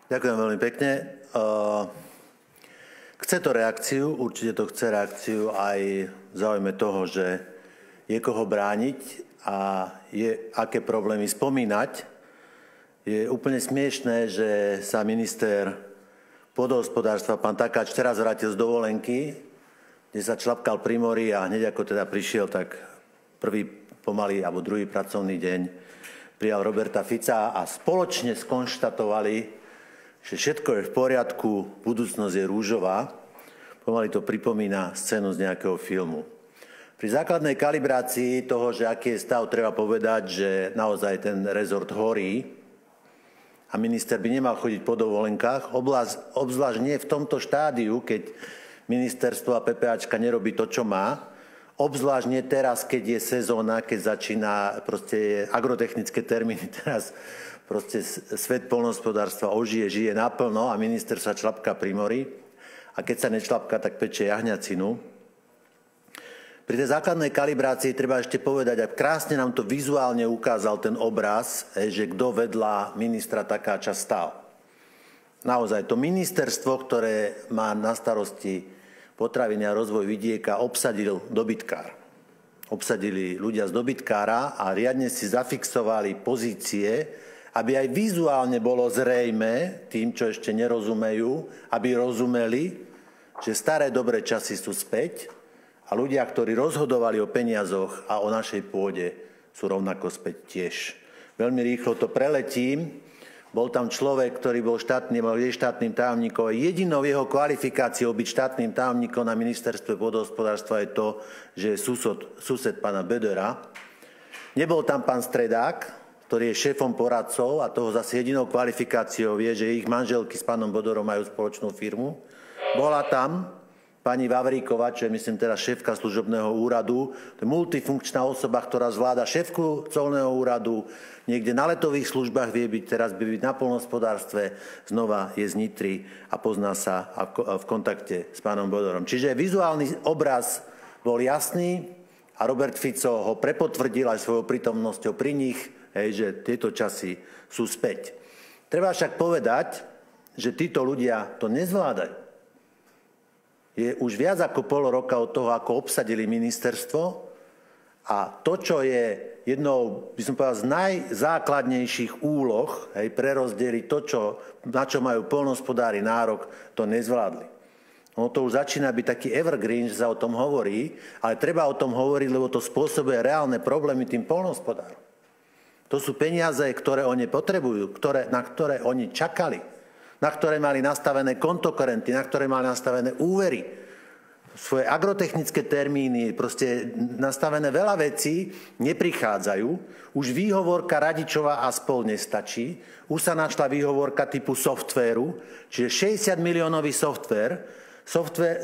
Ďakujem veľmi pekne. Chce to reakciu, určite to chce reakciu aj v záujme toho, že je koho brániť a je aké problémy spomínať. Je úplne smiešné, že sa minister pôdohospodárstva pán Takáč teraz vrátil z dovolenky, kde sa člapkal pri mori a hneď ako teda prišiel, tak prvý pomaly alebo druhý pracovný deň prijal Roberta Fica a spoločne skonštatovali, že všetko je v poriadku, budúcnosť je rúžová. Pomaly to pripomína scénu z nejakého filmu. Pri základnej kalibrácii toho, že aký je stav, treba povedať, že naozaj ten rezort horí a minister by nemal chodiť po dovolenkách, obzvlášť nie v tomto štádiu, keď ministerstvo a PPAčka nerobí to, čo má, obzvlášť nie teraz, keď je sezóna, keď začína proste agrotechnické termíny teraz. Proste svet poľnohospodárstva žije naplno a minister sa člapká pri mori a keď sa nečlapká, tak pečie jahňacinu. Pri tej základnej kalibrácii treba ešte povedať, a krásne nám to vizuálne ukázal ten obraz, že kto vedľa ministra Takáča stál. Naozaj, to ministerstvo, ktoré má na starosti potraviny a rozvoj vidieka, obsadil dobytkár. Obsadili ľudia z dobytkára a riadne si zafixovali pozície, aby aj vizuálne bolo zrejmé tým, čo ešte nerozumejú, aby rozumeli, že staré dobré časy sú späť a ľudia, ktorí rozhodovali o peniazoch a o našej pôde, sú rovnako späť tiež. Veľmi rýchlo to preletím. Bol tam človek, ktorý bol štátnym tajomníkom. Jedinou jeho kvalifikáciou byť štátnym tajomníkom na ministerstve pôdohospodárstva je to, že je sused pána Bödöra. Nebol tam pán Stredák, ktorý je šéfom poradcov a toho zase jedinou kvalifikáciou je, že ich manželky s pánom Bödörom majú spoločnú firmu. Bola tam pani Vavríková, čo je myslím teraz šéfka služobného úradu, to je multifunkčná osoba, ktorá zvláda šéfku colného úradu, niekde na letových službách vie byť, teraz by byť na poľnohospodárstve, znova je z Nitry a pozná sa v kontakte s pánom Bödörom. Čiže vizuálny obraz bol jasný a Robert Fico ho prepotvrdil aj svojou prítomnosťou pri nich, že tieto časy sú späť. Treba však povedať, že títo ľudia to nezvládajú. Je už viac ako pol roka od toho, ako obsadili ministerstvo a to, čo je jednou, by som povedal, z najzákladnejších úloh, prerozdeliť to, na čo majú poľnohospodári nárok, to nezvládli. Ono to už začína byť taký evergreen, že sa o tom hovorí, ale treba o tom hovoriť, lebo to spôsobuje reálne problémy tým poľnohospodárom. To sú peniaze, ktoré oni potrebujú, na ktoré oni čakali, na ktoré mali nastavené kontokorenty, na ktoré mali nastavené úvery, svoje agrotechnické termíny, proste nastavené veľa vecí, neprichádzajú. Už výhovorka Radičová a spol nestačí. Už sa našla výhovorka typu softvéru, čiže 60 miliónový softvér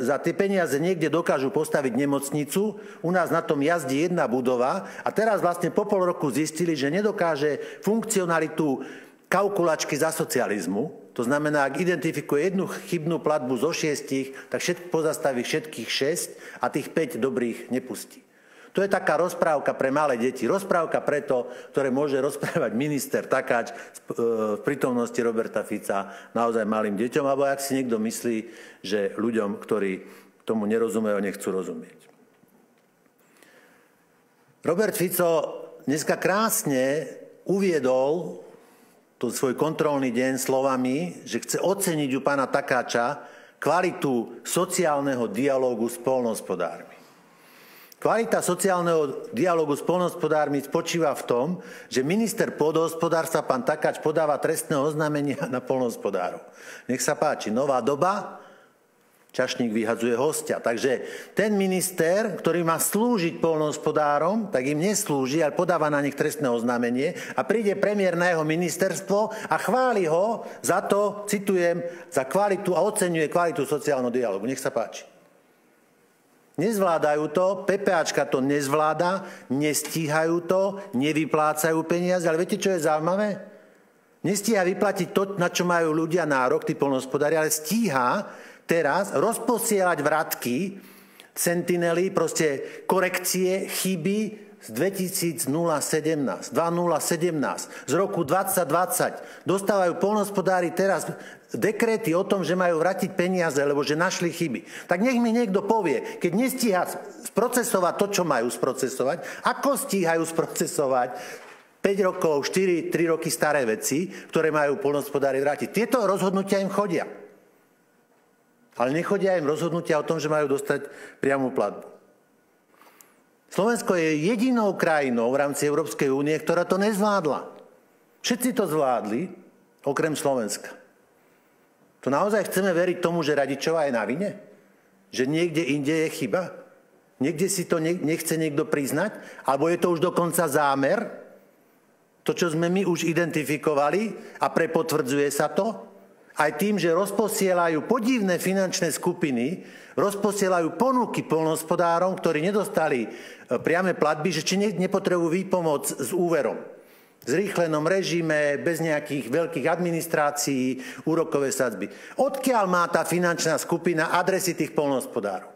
za tie peniaze niekde dokážu postaviť nemocnicu, u nás na tom jazdí jedna budova a teraz vlastne po pol roku zistili, že nedokáže funkcionalitu kalkulačky za socializmu. To znamená, ak identifikuje jednu chybnú platbu zo 6, tak pozastaví všetkých 6 a tých 5 dobrých nepustí. To je taká rozprávka pre malé deti. Rozprávka preto, ktoré môže rozprávať minister Takáč v prítomnosti Roberta Fica naozaj malým deťom, alebo ak si niekto myslí, že ľuďom, ktorí tomu nerozumejú, nechcú rozumieť. Robert Fico dneska krásne uviedol tu svoj kontrolný deň slovami, že chce oceniť u pána Takáča kvalitu sociálneho dialógu s poľnohospodármi. Kvalita sociálneho dialógu s poľnohospodármi spočíva v tom, že minister pôdohospodárstva pán Takáč podáva trestné oznámenia na poľnohospodárov. Nech sa páči, nová doba, čašník vyhadzuje hostia. Takže ten minister, ktorý má slúžiť poľnohospodárom, tak im neslúži, ale podáva na nich trestné oznámenie a príde premiér na jeho ministerstvo a chváli ho za to, citujem, za kvalitu a oceňuje kvalitu sociálneho dialógu. Nech sa páči. Nezvládajú to, PPAčka to nezvláda, nestíhajú to, nevyplácajú peniaze, ale viete, čo je zaujímavé? Nestíha vyplatiť to, na čo majú ľudia nárok, tí poľnohospodári, ale stíha teraz rozposielať vratky, sentinely, proste korekcie, chyby z 2017, z roku 2020 dostávajú poľnohospodári teraz dekréty o tom, že majú vrátiť peniaze, lebo že našli chyby. Tak nech mi niekto povie, keď nestíha sprocesovať to, čo majú sprocesovať, ako stíhajú sprocesovať 5 rokov, 4, 3 roky staré veci, ktoré majú poľnohospodári vrátiť. Tieto rozhodnutia im chodia. Ale nechodia im rozhodnutia o tom, že majú dostať priamu platbu. Slovensko je jedinou krajinou v rámci Európskej únie, ktorá to nezvládla. Všetci to zvládli, okrem Slovenska. To naozaj chceme veriť tomu, že Radičová je na vine? Že niekde inde je chyba? Niekde si to nechce niekto priznať? Alebo je to už dokonca zámer? To, čo sme my už identifikovali a prepotvrdzuje sa to? Aj tým, že rozposielajú podivné finančné skupiny, rozposielajú ponuky poľnohospodárom, ktorí nedostali priame platby, že či nepotrebujú výpomoc s úverom. V zrýchlenom režime, bez nejakých veľkých administrácií, úrokové sadzby. Odkiaľ má tá finančná skupina adresy tých poľnohospodárov?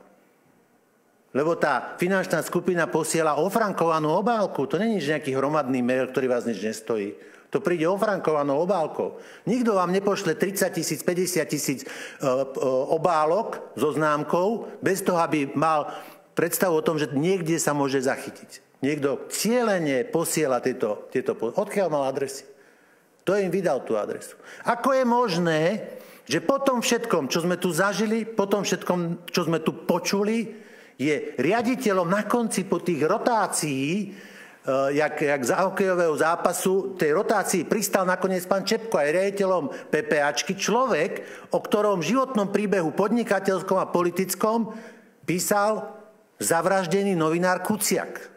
Lebo tá finančná skupina posiela ofrankovanú obálku. To není nejaký hromadný mail, ktorý vás nič nestojí. To príde ofrankovanou obálkou. Nikto vám nepošle 30 000, 50 000 obálok so známkou, bez toho, aby mal predstavu o tom, že niekde sa môže zachytiť. Niekto cieľene posiela tieto odkiaľ mal adresy. To im vydal tú adresu. Ako je možné, že po tom všetkom, čo sme tu zažili, po tom všetkom, čo sme tu počuli, je riaditeľom na konci po tých rotácií, jak za hokejového zápasu, tej rotácii pristal nakoniec pán Čepko aj riaditeľom PPAčky, človek, o ktorom životnom príbehu podnikateľskom a politickom písal zavraždený novinár Kuciak.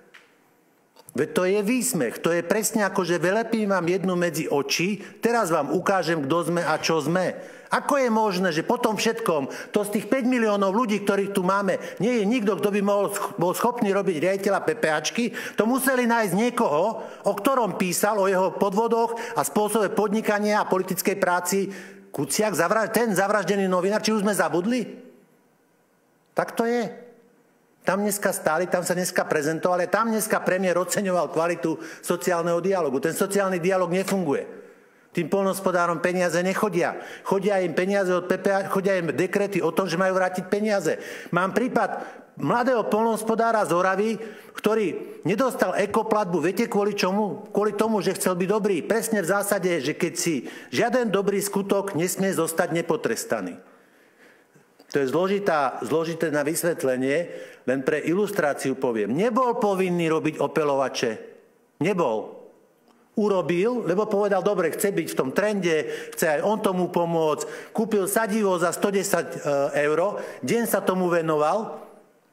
Veď to je výsmech, to je presne ako, že velepím vám jednu medzi oči, teraz vám ukážem, kto sme a čo sme. Ako je možné, že po tom všetkom, to z tých 5 miliónov ľudí, ktorých tu máme, nie je nikto, kto by bol schopný robiť riaditeľa PPAčky, to museli nájsť niekoho, o ktorom písal, o jeho podvodoch a spôsobe podnikania a politickej práci Kuciak, ten zavraždený novinár, či už sme zabudli? Tak to je. Tam dneska stáli, tam sa dneska prezentovali, tam dneska premiér oceňoval kvalitu sociálneho dialogu. Ten sociálny dialog nefunguje. Tým poľnohospodárom peniaze nechodia. Chodia im peniaze od PPA, chodia im dekrety o tom, že majú vrátiť peniaze. Mám prípad mladého poľnohospodára z Oravy, ktorý nedostal ekoplatbu. Viete kvôli čomu? Kvôli tomu, že chcel byť dobrý. Presne v zásade, že keď si žiaden dobrý skutok nesmie zostať nepotrestaný. To je zložité na vysvetlenie, len pre ilustráciu poviem. Nebol povinný robiť opeľovače. Nebol. Urobil, lebo povedal, dobre, chce byť v tom trende, chce aj on tomu pomôcť, kúpil sadivo za 110 €, deň sa tomu venoval.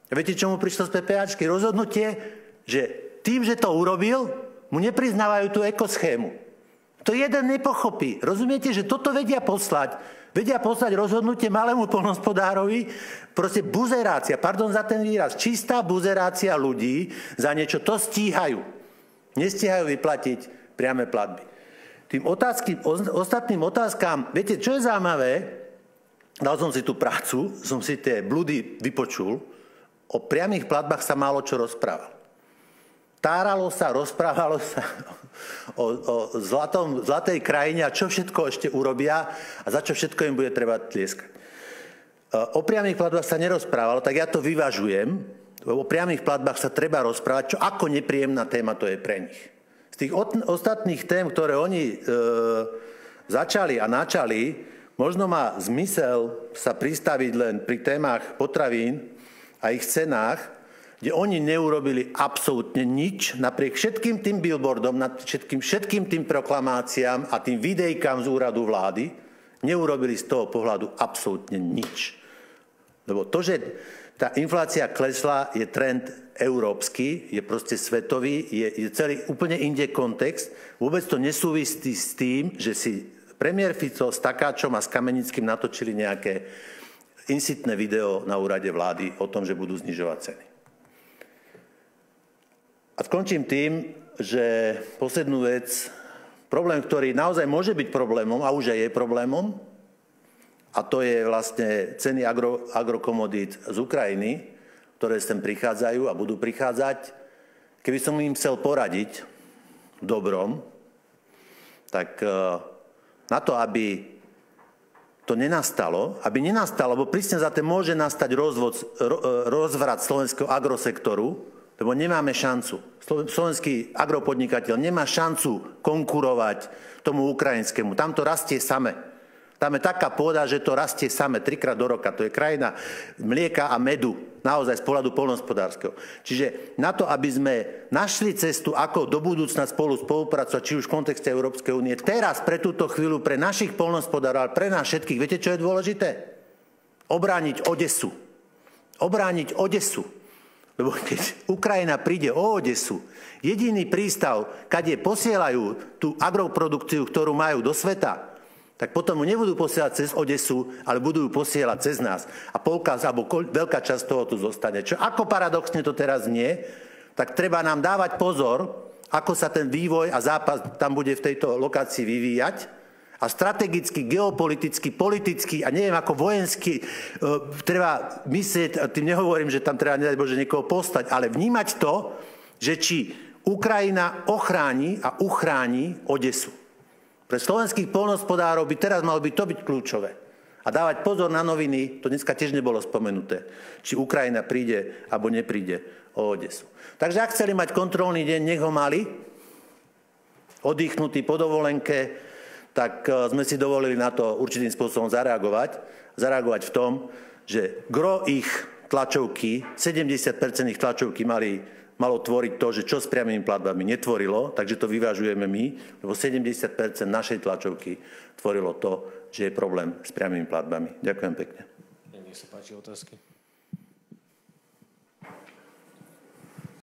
Viete, čo mu prišlo z PPAčky? Rozhodnutie, že tým, že to urobil, mu nepriznávajú tú ekoschému. To jeden nepochopí. Rozumiete, že toto vedia poslať rozhodnutie malému poľnohospodárovi, proste buzerácia, pardon za ten výraz, čistá buzerácia ľudí za niečo, to stíhajú. Nestíhajú vyplatiť priame platby. Tým ostatným otázkám, viete, čo je zaujímavé? Dal som si tú prácu, som si tie blúdy vypočul, o priamých platbách sa málo čo rozprával. Táralo sa, rozprávalo sa o zlatej krajine a čo všetko ešte urobia a za čo všetko im bude treba tlieskať. O priamých platbách sa nerozprávalo, tak ja to vyvažujem. O priamých platbách sa treba rozprávať, čo ako nepríjemná téma to je pre nich. Z tých ostatných tém, ktoré oni začali a načali, možno má zmysel sa pristaviť len pri témach potravín a ich cenách, kde oni neurobili absolútne nič, napriek všetkým tým billboardom, všetkým tým proklamáciám a tým videjkám z úradu vlády, neurobili z toho pohľadu absolútne nič. Lebo to, že tá inflácia klesla, je trend európsky, je proste svetový, je celý úplne inde kontext. Vôbec to nesúvisí s tým, že si premiér Fico s Takáčom a s Kamenickým natočili nejaké insitné video na úrade vlády o tom, že budú znižovať ceny. A skončím tým, že poslednú vec, problém, ktorý naozaj môže byť problémom, a už aj je problémom, a to je vlastne ceny agrokomodít z Ukrajiny, ktoré sem prichádzajú a budú prichádzať. keby som im chcel poradiť v dobrom, tak na to, aby to nenastalo, lebo prísne za tým môže nastať rozvrat slovenského agrosektoru, lebo nemáme šancu. Slovenský agropodnikateľ nemá šancu konkurovať tomu ukrajinskému. Tam to rastie same. Tam je taká pôda, že to rastie same 3-krát do roka. To je krajina mlieka a medu, naozaj z pohľadu poľnohospodárskeho. Čiže na to, aby sme našli cestu, ako do budúcna spolupracovať, či už v kontexte Európskej únie, teraz pre túto chvíľu, pre našich poľnohospodárov, ale pre nás všetkých, viete, čo je dôležité? Obrániť Odesu. Obrániť Odesu. Lebo keď Ukrajina príde o Odesu, jediný prístav, kade posielajú tú agroprodukciu, ktorú majú do sveta, tak potom ju nebudú posielať cez Odesu, ale budú ju posielať cez nás. A veľká časť toho tu zostane. Čo ako paradoxne to teraz nie, tak treba nám dávať pozor, ako sa ten vývoj a zápas tam bude v tejto lokácii vyvíjať. A strategicky, geopoliticky, politicky a neviem ako vojensky treba myslieť, tým nehovorím, že tam treba, nedať Bože, niekoho postať, ale vnímať to, že či Ukrajina ochráni a uchráni Odesu. Pre slovenských poľnohospodárov by teraz malo byť kľúčové. A dávať pozor na noviny, to dneska tiež nebolo spomenuté, či Ukrajina príde alebo nepríde o Odesu. Takže ak chceli mať kontrolný deň, nech ho mali, oddychnutý po dovolenke, tak sme si dovolili na to určitým spôsobom zareagovať. Zareagovať v tom, že gro ich tlačovky, 70% ich tlačovky malo tvoriť to, že čo s priamými platbami netvorilo, takže to vyvážujeme my, lebo 70% našej tlačovky tvorilo to, že je problém s priamými platbami. Ďakujem pekne. Nech sa páči otázky.